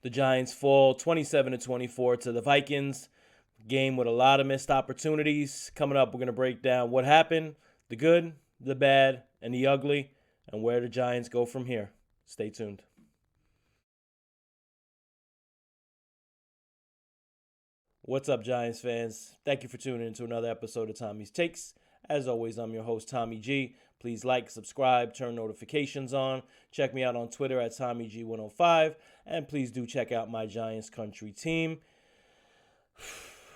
The Giants fall 27-24 to the Vikings. Game with a lot of missed opportunities. Coming up, we're going to break down what happened, the good, the bad, and the ugly, and where the Giants go from here. Stay tuned. What's up, Giants fans? Thank you for tuning in to another episode of Tommy's Takes. As always, I'm your host, Tommy G. Please like, subscribe, turn notifications on. Check me out on Twitter at TommyG105. And please do check out my Giants country team.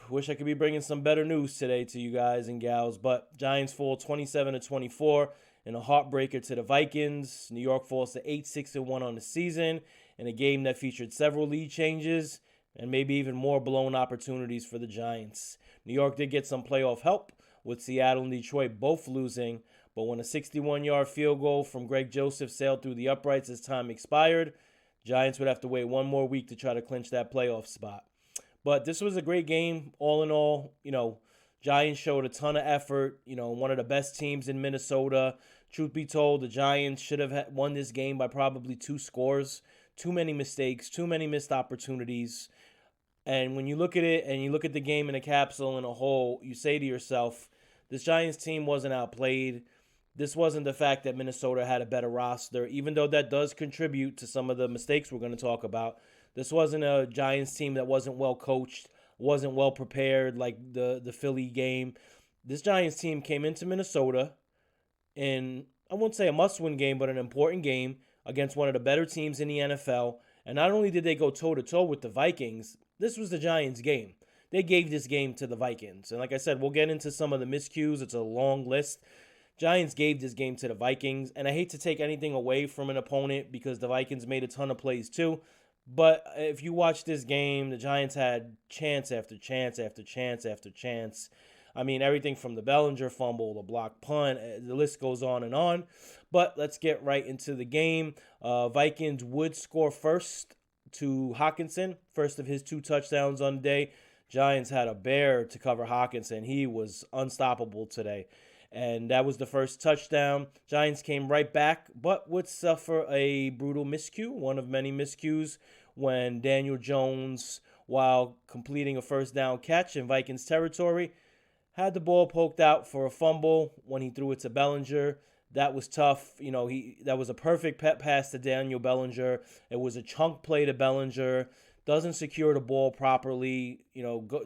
Wish I could be bringing some better news today to you guys and gals, but Giants fall 27-24 in a heartbreaker to the Vikings. New York falls to 8-6-1 on the season in a game that featured several lead changes and maybe even more blown opportunities for the Giants. New York did get some playoff help, with Seattle and Detroit both losing, but when a 61-yard field goal from Greg Joseph sailed through the uprights as time expired, Giants would have to wait one more week to try to clinch that playoff spot. But this was a great game, all in all. Giants showed a ton of effort. One of the best teams in Minnesota. Truth be told, the Giants should have won this game by probably 2 scores. Too many mistakes, too many missed opportunities. And when you look at it and you look at the game in a capsule in a whole, you say to yourself, this Giants team wasn't outplayed. This wasn't the fact that Minnesota had a better roster, even though that does contribute to some of the mistakes we're going to talk about. This wasn't a Giants team that wasn't well coached, wasn't well prepared like the Philly game. This Giants team came into Minnesota in, I won't say a must-win game, but an important game against one of the better teams in the NFL. And not only did they go toe-to-toe with the Vikings, this was the Giants' game. They gave this game to the Vikings. And like I said, we'll get into some of the miscues. It's a long list. Giants gave this game to the Vikings. And I hate to take anything away from an opponent because the Vikings made a ton of plays too. But if you watch this game, the Giants had chance after chance after chance after chance. I mean, everything from the Bellinger fumble, the block punt, the list goes on and on. But let's get right into the game. Vikings would score first to Hockenson, first of his 2 touchdowns on the day. Giants had a bear to cover Hockenson. He was unstoppable today. And that was the first touchdown. Giants came right back, but would suffer a brutal miscue, one of many miscues, when Daniel Jones, while completing a first down catch in Vikings territory, had the ball poked out for a fumble when he threw it to Bellinger. That was tough. That was a perfect pass to Daniel Bellinger. It was a chunk play to Bellinger. Doesn't secure the ball properly.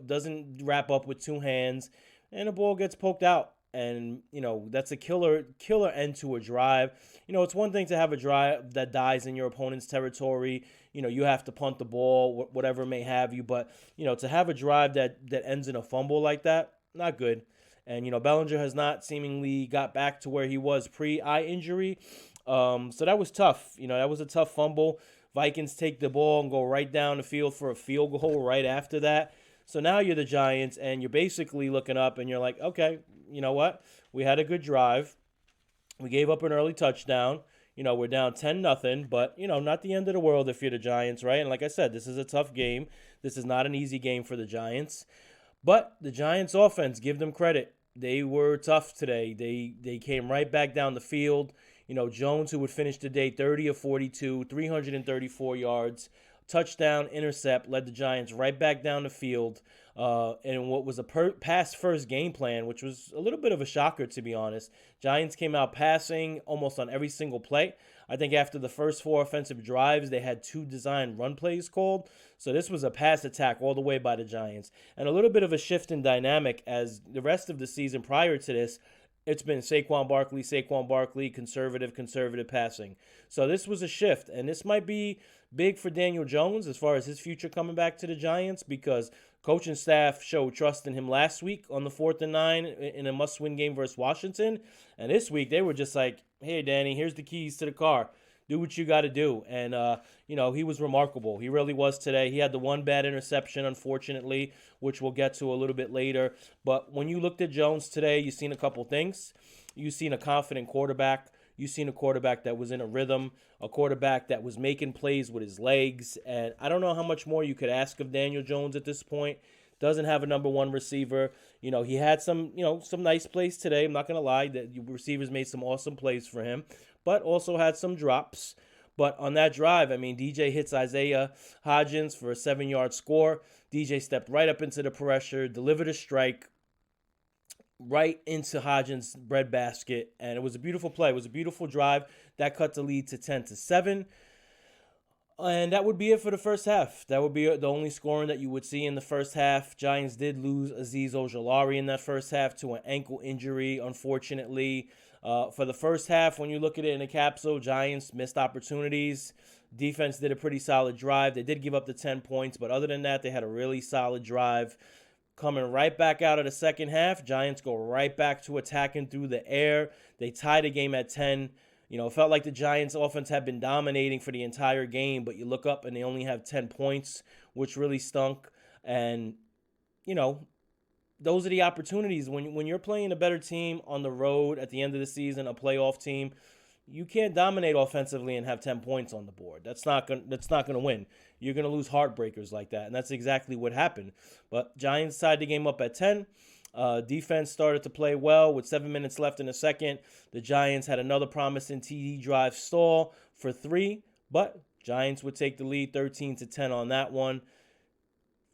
Doesn't wrap up with 2 hands, and the ball gets poked out. And, that's a killer end to a drive. It's one thing to have a drive that dies in your opponent's territory. You have to punt the ball, whatever may have you. But, to have a drive that ends in a fumble like that, not good. And, Bellinger has not seemingly got back to where he was pre-eye injury. So that was tough. That was a tough fumble. Vikings take the ball and go right down the field for a field goal right after that. So now you're the Giants, and you're basically looking up, and you're like, okay, you know what? We had a good drive. We gave up an early touchdown. We're down 10-0, but, not the end of the world if you're the Giants, right? And like I said, this is a tough game. This is not an easy game for the Giants. But the Giants' offense, give them credit. They were tough today. They came right back down the field. Jones, who would finish the day 30 of 42, 334 yards, touchdown, intercept, led the Giants right back down the field. And what was a pass-first game plan, which was a little bit of a shocker, to be honest. Giants came out passing almost on every single play. I think after the first 4 offensive drives, they had 2 designed run plays called. So this was a pass attack all the way by the Giants. And a little bit of a shift in dynamic as the rest of the season prior to this, it's been Saquon Barkley, conservative passing. So this was a shift, and this might be big for Daniel Jones as far as his future coming back to the Giants because coaching staff showed trust in him last week on the 4th and 9 in a must-win game versus Washington. And this week they were just like, hey, Danny, here's the keys to the car. Do what you got to do. And, he was remarkable. He really was today. He had the one bad interception, unfortunately, which we'll get to a little bit later. But when you looked at Jones today, you've seen a couple things. You've seen a confident quarterback. You've seen a quarterback that was in a rhythm, a quarterback that was making plays with his legs. And I don't know how much more you could ask of Daniel Jones at this point. Doesn't have a number 1 receiver. He had some nice plays today. I'm not going to lie. The receivers made some awesome plays for him, but also had some drops. But on that drive, I mean, DJ hits Isaiah Hodgins for a 7-yard score. DJ stepped right up into the pressure, delivered a strike right into Hodgins' breadbasket, and it was a beautiful play. It was a beautiful drive that cut the lead to 10-7. And that would be it for the first half. That would be the only scoring that you would see in the first half. Giants did lose Azeez Ojulari in that first half to an ankle injury, unfortunately. For the first half, when you look at it in a capsule, Giants missed opportunities. Defense did a pretty solid drive. They did give up the 10 points, but other than that, they had a really solid drive. Coming right back out of the second half, Giants go right back to attacking through the air. They tied the game at 10. It felt like the Giants' offense had been dominating for the entire game, but you look up and they only have 10 points, which really stunk. And, those are the opportunities. When you're playing a better team on the road at the end of the season, a playoff team, you can't dominate offensively and have 10 points on the board. That's not gonna win. You're gonna lose heartbreakers like that, and that's exactly what happened. But Giants tied the game up at 10. Defense started to play well with 7 minutes left in the second. The Giants had another promising TD drive stall for 3, but Giants would take the lead 13-10 on that one.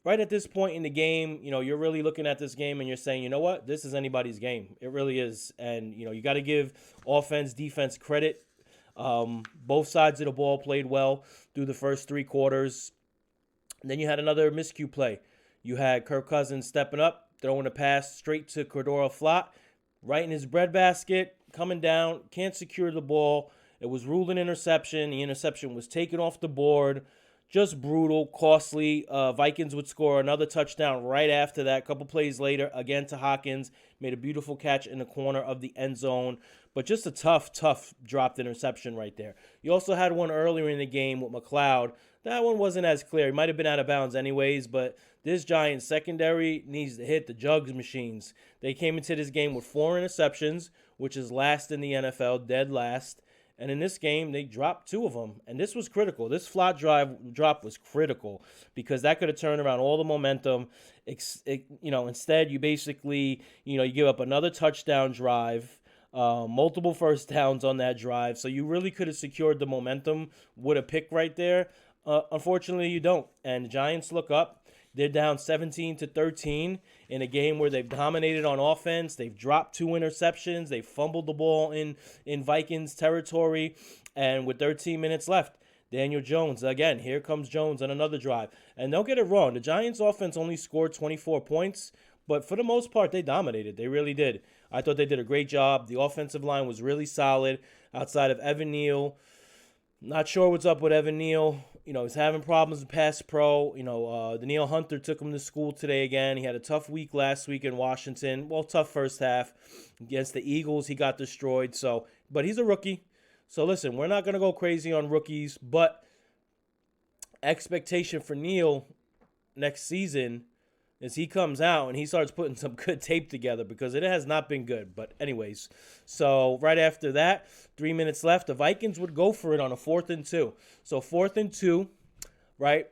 Right at this point in the game, you're really looking at this game and you're saying, you know what, this is anybody's game. It really is. And, you got to give offense, defense credit. Both sides of the ball played well through the first 3 quarters. And then you had another miscue play. You had Kirk Cousins stepping up, throwing a pass straight to Cordero Flott, right in his breadbasket, coming down, can't secure the ball. It was ruled an interception. The interception was taken off the board. Just brutal, costly. Vikings would score another touchdown right after that. A couple plays later, again to Hawkins. Made a beautiful catch in the corner of the end zone. But just a tough dropped interception right there. You also had one earlier in the game with McLeod. That one wasn't as clear. He might have been out of bounds anyways, but this Giants secondary needs to hit the jugs machines. They came into this game with 4 interceptions, which is last in the NFL, dead last. And in this game, they dropped 2 of them. And this was critical. This Flott drop was critical because that could have turned around all the momentum. Instead, you basically, you give up another touchdown drive, multiple first downs on that drive. So you really could have secured the momentum with a pick right there. Unfortunately, you don't. And the Giants look up. They're down 17-13 in a game where they've dominated on offense. They've dropped 2 interceptions. They fumbled the ball in Vikings territory. And with 13 minutes left, Daniel Jones, again, here comes Jones on another drive. And don't get it wrong, the Giants offense only scored 24 points, but for the most part, they dominated. They really did. I thought they did a great job. The offensive line was really solid outside of Evan Neal. Not sure what's up with Evan Neal. He's having problems with pass pro. Danielle Hunter took him to school today again. He had a tough week last week in Washington. Well, tough first half. Against the Eagles, he got destroyed. But he's a rookie. So, listen, we're not going to go crazy on rookies. But expectation for Neal next season is he comes out and he starts putting some good tape together because it has not been good. But anyways, so right after that, 3 minutes left, the Vikings would go for it on a 4th and 2. So 4th and 2, right?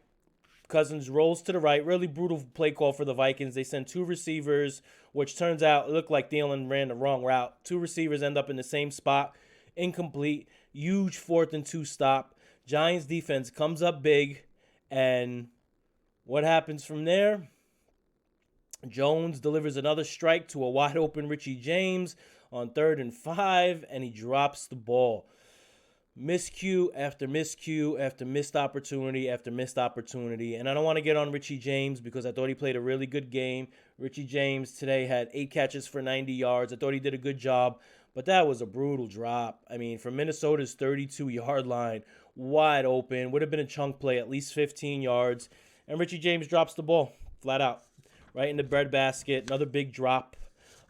Cousins rolls to the right. Really brutal play call for the Vikings. They send 2 receivers, which turns out it looked like Thielen ran the wrong route. 2 receivers end up in the same spot. Incomplete. Huge 4th and 2 stop. Giants defense comes up big. And what happens from there? Jones delivers another strike to a wide open Richie James on 3rd and 5, and he drops the ball. Miscue after miscue after missed opportunity after missed opportunity. And I don't want to get on Richie James because I thought he played a really good game. Richie James today had 8 catches for 90 yards. I thought he did a good job, but that was a brutal drop. I mean, from Minnesota's 32-yard line, wide open, would have been a chunk play, at least 15 yards. And Richie James drops the ball flat out. Right in the breadbasket, another big drop.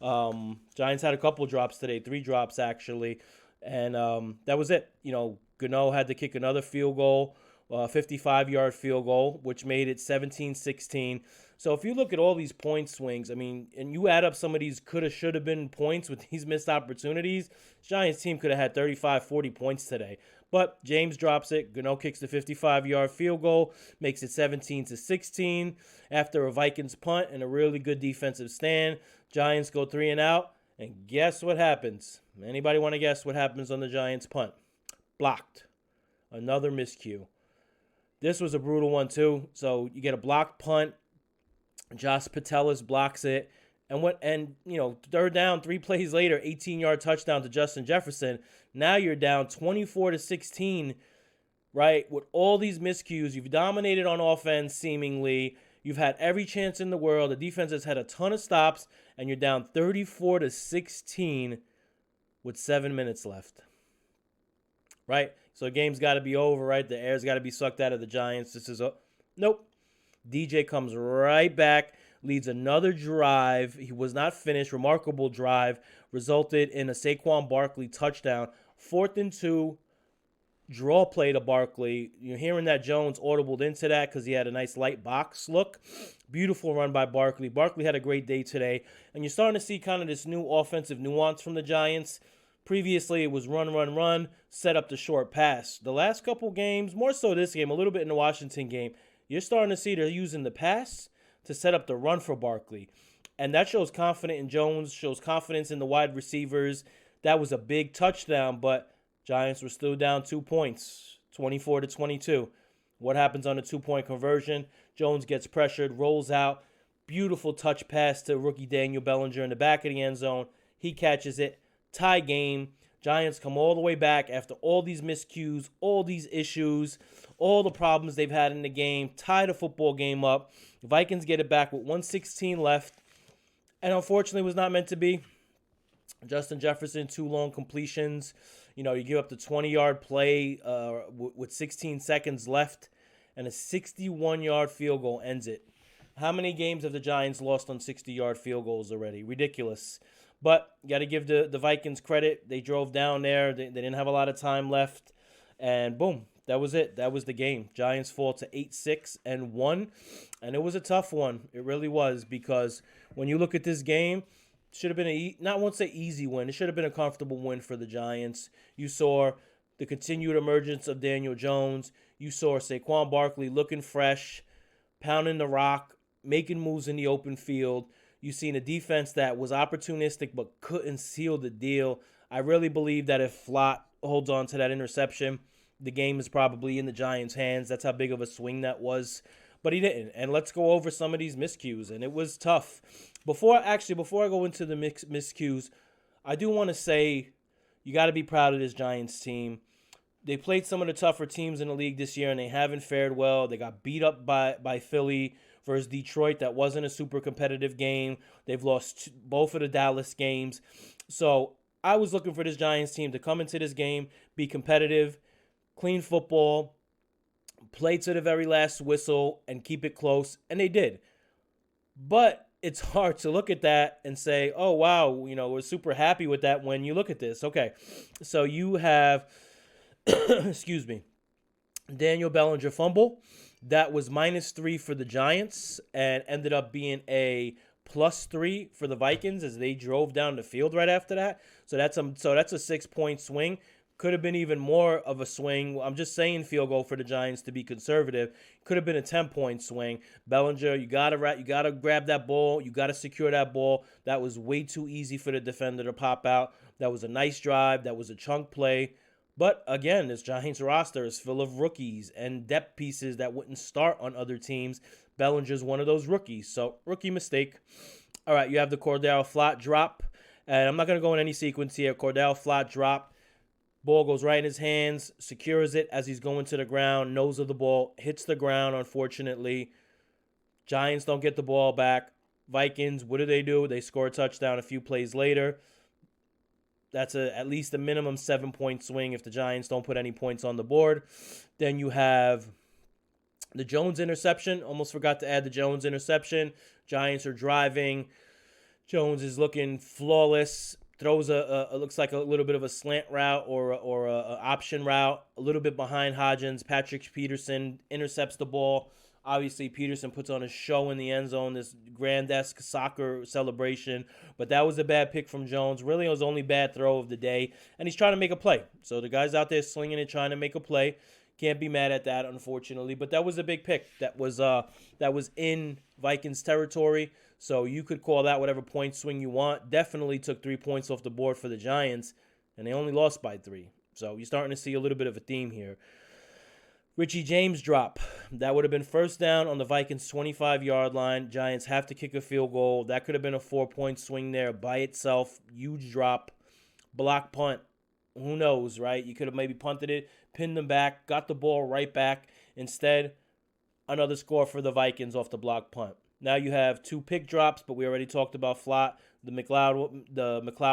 Giants had a couple drops today, 3 drops actually, and that was it. Gano had to kick another field goal, 55-yard field goal, which made it 17-16. So if you look at all these point swings, I mean, and you add up some of these coulda, shoulda been points with these missed opportunities, Giants team could have had 35, 40 points today. But James drops it. Gano kicks the 55-yard field goal, makes it 17-16. After a Vikings punt and a really good defensive stand, Giants go 3 and out. And guess what happens? Anybody want to guess what happens on the Giants punt? Blocked. Another miscue. This was a brutal one, too. So you get a blocked punt. Josh Patelis blocks it. Third down, 3 plays later, 18-yard touchdown to Justin Jefferson. Now you're down 24-16, right? With all these miscues, you've dominated on offense seemingly. You've had every chance in the world. The defense has had a ton of stops, and you're down 34-16 with 7 minutes left. Right? So the game's got to be over, right? The air's got to be sucked out of the Giants. Nope. DJ comes right back, leads another drive. He was not finished. Remarkable drive. Resulted in a Saquon Barkley touchdown. 4th and 2. Draw play to Barkley. You're hearing that Jones audibled into that because he had a nice light box look. Beautiful run by Barkley. Barkley had a great day today. And you're starting to see kind of this new offensive nuance from the Giants. Previously, it was run, set up the short pass. The last couple games, more so this game, a little bit in the Washington game, you're starting to see they're using the pass to set up the run for Barkley. And that shows confidence in Jones, shows confidence in the wide receivers. That was a big touchdown, but Giants were still down 2 points, 24-22. What happens on a 2-point conversion? Jones gets pressured, rolls out. Beautiful touch pass to rookie Daniel Bellinger in the back of the end zone. He catches it. Tie game. Giants come all the way back after all these miscues, all these issues, all the problems they've had in the game. Tie the football game up. The Vikings get it back with 1:16 left. And unfortunately, it was not meant to be. Justin Jefferson, 2 long completions. You give up the 20-yard play with 16 seconds left, and a 61-yard field goal ends it. How many games have the Giants lost on 60-yard field goals already? Ridiculous. But you got to give the Vikings credit. They drove down there. They didn't have a lot of time left. And boom, that was it. That was the game. Giants fall to 8-6-1. And it was a tough one. It really was, because when you look at this game, should have been not won't say easy win. It should have been a comfortable win for the Giants. You saw the continued emergence of Daniel Jones. You saw Saquon Barkley looking fresh, pounding the rock, making moves in the open field. You've seen a defense that was opportunistic but couldn't seal the deal. I really believe that if Flott holds on to that interception, the game is probably in the Giants' hands. That's how big of a swing that was. But he didn't. And let's go over some of these miscues. And it was tough. Before I go into the miscues, I do want to say you got to be proud of this Giants team. They played some of the tougher teams in the league this year, and they haven't fared well. They got beat up by Philly versus Detroit. That wasn't a super competitive game. They've lost both of the Dallas games. So I was looking for this Giants team to come into this game, be competitive, clean football, play to the very last whistle, and keep it close, and they did. But it's hard to look at that and say, oh, wow, we're super happy with that when you look at this. Okay, so you have, excuse me, Daniel Bellinger fumble. That was -3 for the Giants and ended up being a +3 for the Vikings as they drove down the field right after that. So that's a 6-point swing. Could have been even more of a swing. I'm just saying field goal for the Giants to be conservative. Could have been a 10-point swing. Bellinger, you gotta grab that ball. You gotta secure that ball. That was way too easy for the defender to pop out. That was a nice drive. That was a chunk play. But again, this Giants roster is full of rookies and depth pieces that wouldn't start on other teams. Bellinger's one of those rookies. So rookie mistake. All right, you have the Cordell Flott drop. And I'm not going to go in any sequence here. Cordell Flott drop. Ball goes right in his hands, secures it as he's going to the ground, nose of the ball, hits the ground, unfortunately. Giants don't get the ball back. Vikings, what do? They score a touchdown a few plays later. That's at least a minimum 7-point swing if the Giants don't put any points on the board. Then you have the Jones interception. Almost forgot to add the Jones interception. Giants are driving. Jones is looking flawless. Throws looks like a little bit of a slant route or a option route, a little bit behind Hodgins. Patrick Peterson intercepts the ball. Obviously, Peterson puts on a show in the end zone, this grand-esque soccer celebration. But that was a bad pick from Jones. Really, it was the only bad throw of the day. And he's trying to make a play. So the guy's out there slinging it, trying to make a play. Can't be mad at that, unfortunately. But that was a big pick. That was in Vikings territory. So you could call that whatever point swing you want. Definitely took 3 points off the board for the Giants, and they only lost by 3. So you're starting to see a little bit of a theme here. Richie James drop. That would have been first down on the Vikings 25-yard line. Giants have to kick a field goal. That could have been a 4-point swing there by itself. Huge drop. Block punt. Who knows, right? You could have maybe punted it, pinned them back, got the ball right back. Instead, another score for the Vikings off the block punt. Now you have 2 pick drops, but we already talked about Flott. The McLeod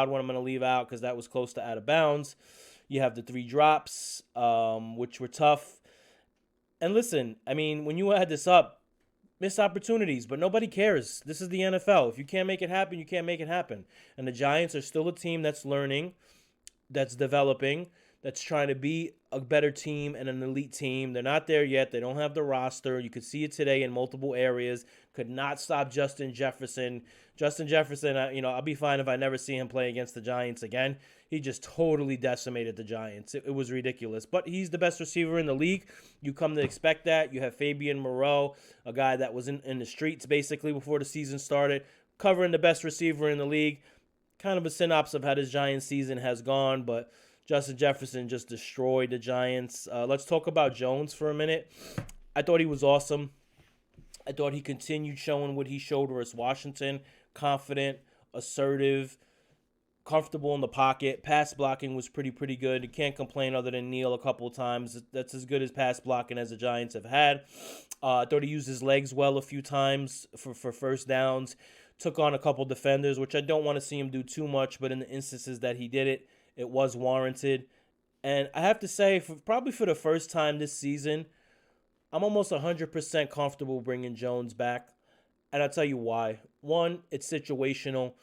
one I'm going to leave out because that was close to out of bounds. You have the 3 drops, which were tough. And listen, I mean, when you add this up, missed opportunities, but nobody cares. This is the NFL. If you can't make it happen, you can't make it happen. And the Giants are still a team that's learning, that's developing, that's trying to be a better team and an elite team. They're not there yet. They don't have the roster. You could see it today in multiple areas. Could not stop Justin Jefferson. Justin Jefferson, I'll be fine if I never see him play against the Giants again. He just totally decimated the Giants. It was ridiculous. But he's the best receiver in the league. You come to expect that. You have Fabian Moreau, a guy that was in the streets basically before the season started, covering the best receiver in the league. Kind of a synopsis of how this Giants season has gone, but Justin Jefferson just destroyed the Giants. Let's talk about Jones for a minute. I thought he was awesome. I thought he continued showing what he showed versus Washington. Confident, assertive, comfortable in the pocket. Pass blocking was pretty good. You can't complain other than kneel a couple of times. That's as good as pass blocking as the Giants have had. I thought he used his legs well a few times for first downs. Took on a couple defenders, which I don't want to see him do too much, but in the instances that he did it, it was warranted. And I have to say, probably for the first time this season, I'm almost 100% comfortable bringing Jones back. And I'll tell you why. One, it's situational.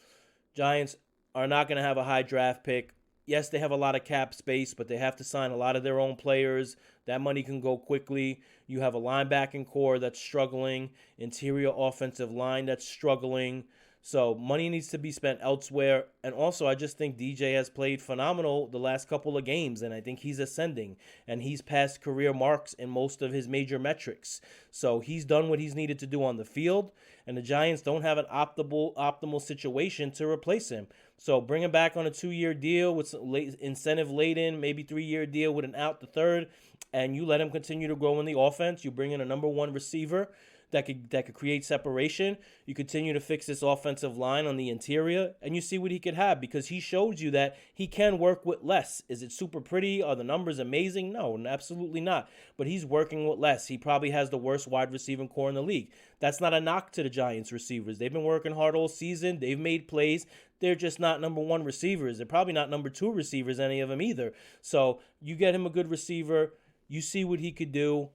Giants are not going to have a high draft pick. Yes, they have a lot of cap space, but they have to sign a lot of their own players. That money can go quickly. You have a linebacking core that's struggling, interior offensive line that's struggling. So money needs to be spent elsewhere. And also, I just think DJ has played phenomenal the last couple of games, and I think he's ascending. And he's passed career marks in most of his major metrics. So he's done what he's needed to do on the field, and the Giants don't have an optimal situation to replace him. So bring him back on a 2-year deal with some incentive laden, maybe 3-year deal with an out the third, and you let him continue to grow in the offense. You bring in a number 1 receiver that could create separation. You continue to fix this offensive line on the interior, and you see what he could have, because he showed you that he can work with less. Is it super pretty? Are the numbers amazing? No, absolutely not. But he's working with less. He probably has the worst wide receiving core in the league. That's not a knock to the Giants receivers. They've been working hard all season. They've made plays. They're just not number 1 receivers. They're probably not number 2 receivers, any of them either. So you get him a good receiver. You see what he could do.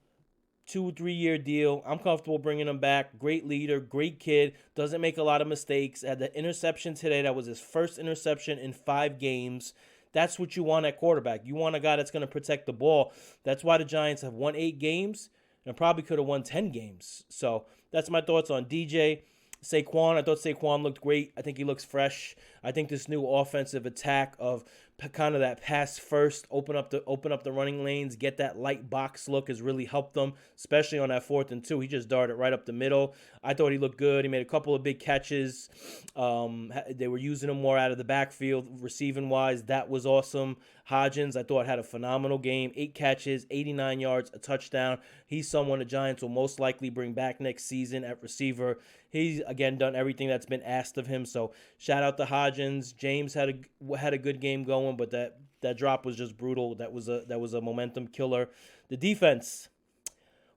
2-3-year deal. I'm comfortable bringing him back. Great leader, great kid. Doesn't make a lot of mistakes. Had the interception today. That was his first interception in 5 games. That's what you want at quarterback. You want a guy that's going to protect the ball. That's why the Giants have won 8 games and probably could have won 10 games. So that's my thoughts on DJ. Saquon, I thought Saquon looked great. I think he looks fresh. I think this new offensive attack of kind of that pass first, open up the running lanes, get that light box look has really helped them, especially on that 4th and 2. He just darted right up the middle. I thought he looked good. He made a couple of big catches. They were using him more out of the backfield, receiving wise. That was awesome. Hodgins, I thought, had a phenomenal game. 8 catches, 89 yards, a touchdown. He's someone the Giants will most likely bring back next season at receiver. He's, again, done everything that's been asked of him. So shout out to Hodgins. James had a good game going, but that drop was just brutal. That was a momentum killer. The defense,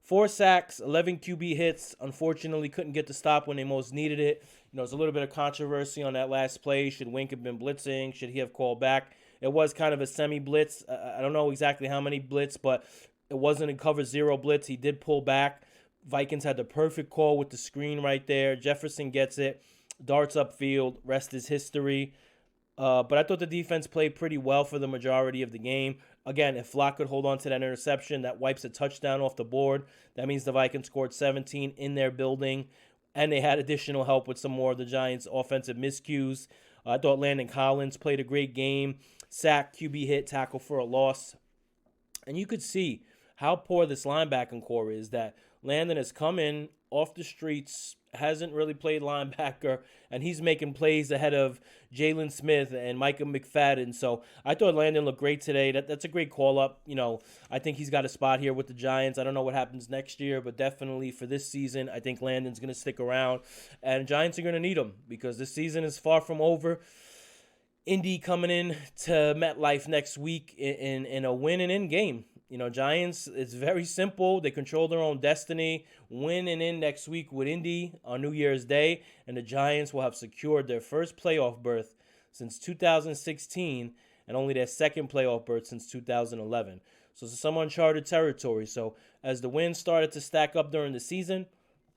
4 sacks, 11 QB hits. Unfortunately, couldn't get the stop when they most needed it. There's a little bit of controversy on that last play. Should Wink have been blitzing? Should he have called back? It was kind of a semi-blitz. I don't know exactly how many blitz, but it wasn't a cover 0 blitz. He did pull back. Vikings had the perfect call with the screen right there. Jefferson gets it, darts upfield, rest is history. But I thought the defense played pretty well for the majority of the game. Again, if Flott could hold on to that interception, that wipes a touchdown off the board. That means the Vikings scored 17 in their building, and they had additional help with some more of the Giants' offensive miscues. I thought Landon Collins played a great game. Sack, QB hit, tackle for a loss. And you could see how poor this linebacking core is, that Landon has come in off the streets, hasn't really played linebacker, and he's making plays ahead of Jalen Smith and Micah McFadden. So I thought Landon looked great today. That's a great call up. I think he's got a spot here with the Giants. I don't know what happens next year, but definitely for this season, I think Landon's going to stick around, and Giants are going to need him because this season is far from over. Indy coming in to MetLife next week in a win and in game. Giants, it's very simple. They control their own destiny. Win and in next week with Indy on New Year's Day, and the Giants will have secured their first playoff berth since 2016 and only their second playoff berth since 2011. So it's some uncharted territory. So as the wins started to stack up during the season,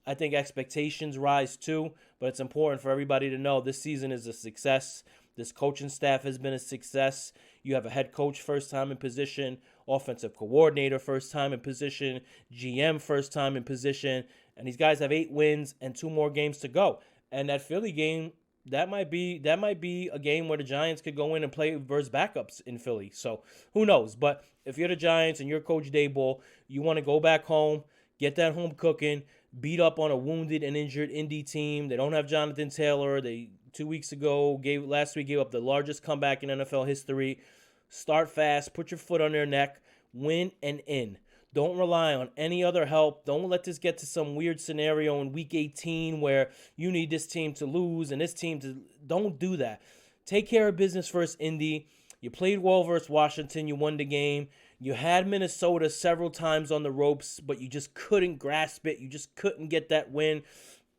I think expectations rise too, but it's important for everybody to know this season is a success. This coaching staff has been a success. You have a head coach first time in position, offensive coordinator first time in position, GM first time in position, and these guys have 8 wins and 2 more games to go. And that Philly game, that might be a game where the Giants could go in and play versus backups in Philly. So who knows? But if you're the Giants and you're Coach Daboll, you want to go back home, get that home cooking, beat up on a wounded and injured Indy team. They don't have Jonathan Taylor. They 2 weeks ago last week gave up the largest comeback in NFL history. Start fast, put your foot on their neck, win and in. Don't rely on any other help. Don't let this get to some weird scenario in week 18 where you need this team to lose and this team to. Don't do that. Take care of business first, Indy. You played well versus Washington. You won the game. You had Minnesota several times on the ropes, but you just couldn't grasp it. You just couldn't get that win.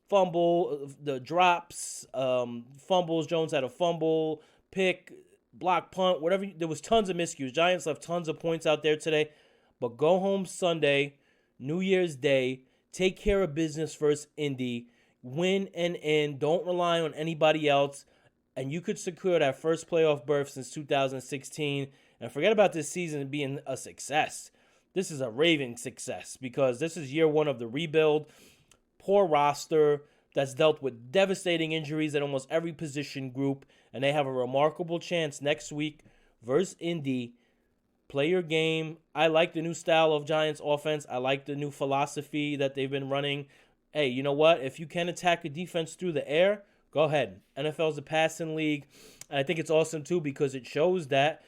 Fumble, the drops, fumbles. Jones had a fumble, pick, block, punt, whatever. There was tons of miscues. Giants left tons of points out there today. But go home Sunday, New Year's Day, take care of business first, Indy. Win and in. Don't rely on anybody else. And you could secure that first playoff berth since 2016. And forget about this season being a success. This is a raving success because this is year 1 of the rebuild. Poor roster that's dealt with devastating injuries at almost every position group. And they have a remarkable chance next week versus Indy. Play your game. I like the new style of Giants offense. I like the new philosophy that they've been running. Hey, you know what? If you can attack a defense through the air, go ahead. NFL's a passing league. And I think it's awesome, too, because it shows that,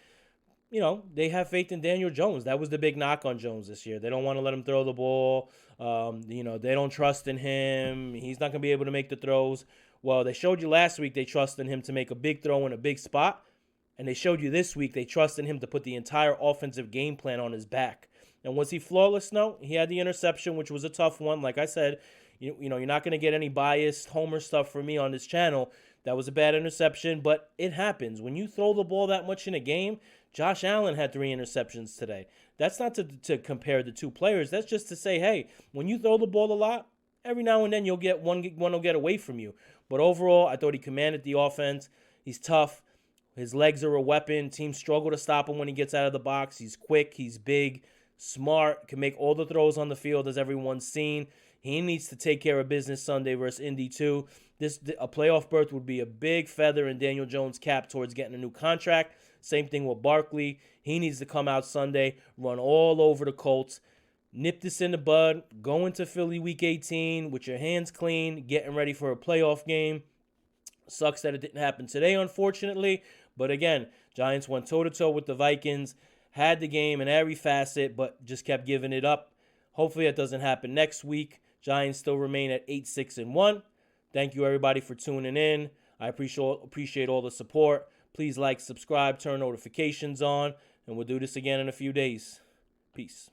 they have faith in Daniel Jones. That was the big knock on Jones this year. They don't want to let him throw the ball. They don't trust in him. He's not going to be able to make the throws. Well, they showed you last week they trust in him to make a big throw in a big spot. And they showed you this week they trust in him to put the entire offensive game plan on his back. And was he flawless? No. He had the interception, which was a tough one. Like I said, you're not going to get any biased homer stuff from me on this channel. That was a bad interception, but it happens. When you throw the ball that much in a game, Josh Allen had 3 interceptions today. That's not to compare the two players. That's just to say, hey, when you throw the ball a lot, every now and then you'll get one will get away from you. But overall, I thought he commanded the offense. He's tough. His legs are a weapon. Teams struggle to stop him when he gets out of the box. He's quick. He's big, smart, can make all the throws on the field as everyone's seen. He needs to take care of business Sunday versus Indy too. A playoff berth would be a big feather in Daniel Jones' cap towards getting a new contract. Same thing with Barkley. He needs to come out Sunday, run all over the Colts, nip this in the bud, go into Philly week 18 with your hands clean, getting ready for a playoff game. Sucks that it didn't happen today, unfortunately. But again, Giants went toe-to-toe with the Vikings, had the game in every facet, but just kept giving it up. Hopefully that doesn't happen next week. Giants still remain at 8-6-1. Thank you, everybody, for tuning in. I appreciate all the support. Please like, subscribe, turn notifications on, and we'll do this again in a few days. Peace.